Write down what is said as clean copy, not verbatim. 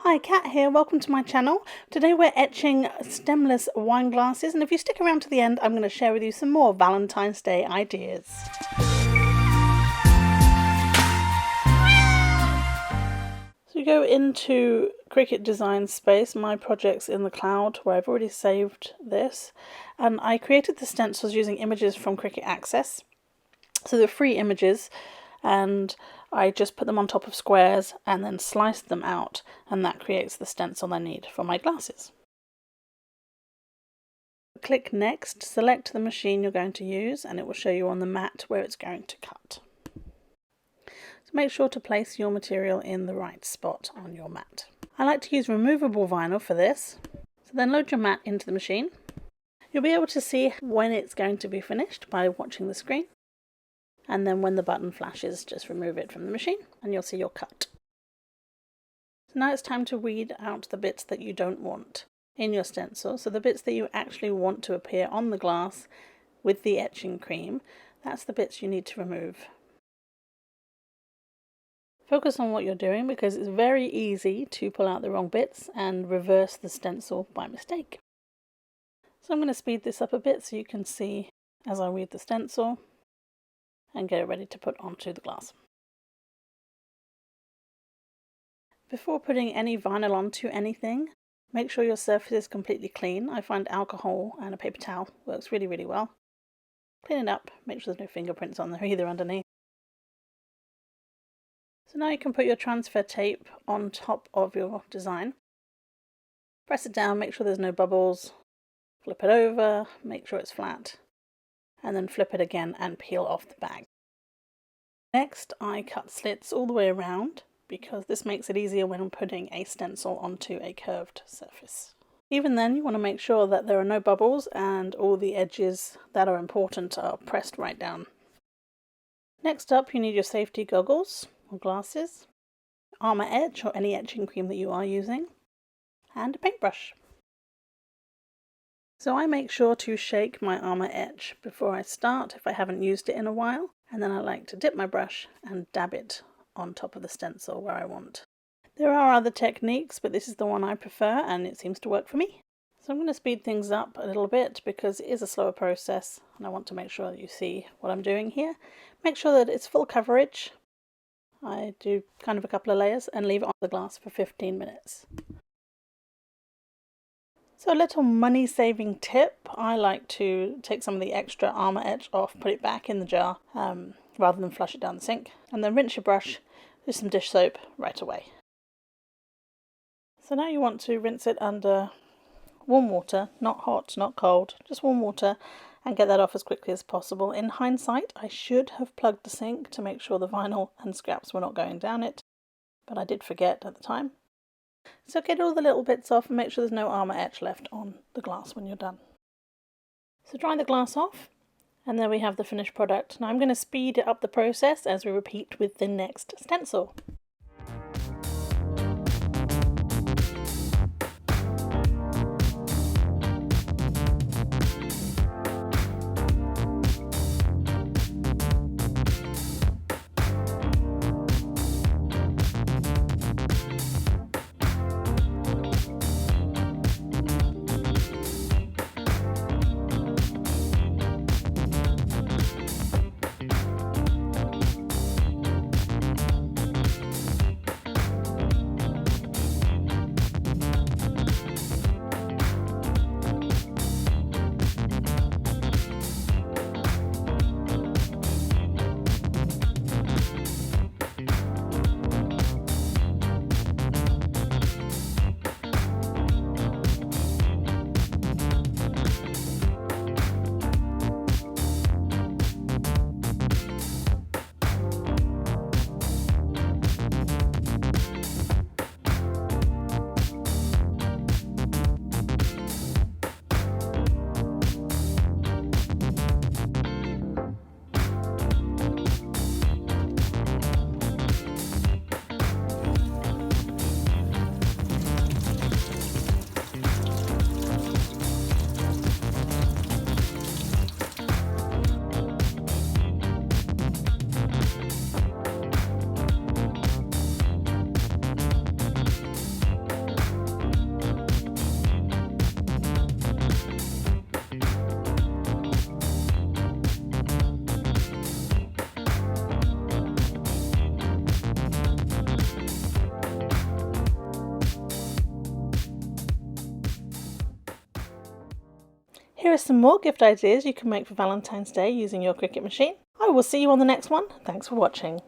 Hi, Kat here. Welcome to my channel. Today we're etching stemless wine glasses, and if you stick around to the end, I'm going to share with you some more Valentine's Day ideas. So you go into Cricut Design Space, my project's in the cloud where I've already saved this, and I created the stencils using images from Cricut Access. So they're free images, and I just put them on top of squares and then sliced them out, and that creates the stencil I need for my glasses. Click Next, select the machine you're going to use, and it will show you on the mat where it's going to cut. So make sure to place your material in the right spot on your mat. I like to use removable vinyl for this, so then load your mat into the machine. You'll be able to see when it's going to be finished by watching the screen. And then when the button flashes, just remove it from the machine and you'll see your cut. So now it's time to weed out the bits that you don't want in your stencil. So the bits that you actually want to appear on the glass with the etching cream, that's the bits you need to remove. Focus on what you're doing because it's very easy to pull out the wrong bits and reverse the stencil by mistake. So I'm going to speed this up a bit so you can see as I weed the stencil and get it ready to put onto the glass. Before putting any vinyl onto anything, make sure your surface is completely clean. I find alcohol and a paper towel works really well. Clean it up, make sure there's no fingerprints on there either underneath. So now you can put your transfer tape on top of your design. Press it down, make sure there's no bubbles, flip it over, make sure it's flat, and then flip it again and peel off the bag. Next, I cut slits all the way around because this makes it easier when putting a stencil onto a curved surface. Even then, you want to make sure that there are no bubbles and all the edges that are important are pressed right down. Next up, you need your safety goggles or glasses, Armour Etch or any etching cream that you are using, and a paintbrush. So I make sure to shake my Armour Etch before I start if I haven't used it in a while, and then I like to dip my brush and dab it on top of the stencil where I want. There are other techniques, but this is the one I prefer and it seems to work for me. So I'm going to speed things up a little bit because it is a slower process and I want to make sure that you see what I'm doing here. Make sure that it's full coverage. I do kind of a couple of layers and leave it on the glass for 15 minutes. So a little money saving tip, I like to take some of the extra Armour Etch off, put it back in the jar rather than flush it down the sink, and then rinse your brush with some dish soap right away. So now you want to rinse it under warm water, not hot, not cold, just warm water, and get that off as quickly as possible. In hindsight, I should have plugged the sink to make sure the vinyl and scraps were not going down it, but I did forget at the time. So get all the little bits off and make sure there's no Armour Etch left on the glass when you're done. So dry the glass off, and there we have the finished product. Now I'm going to speed up the process as we repeat with the next stencil. Here are some more gift ideas you can make for Valentine's Day using your Cricut machine. I will see you on the next one. Thanks for watching.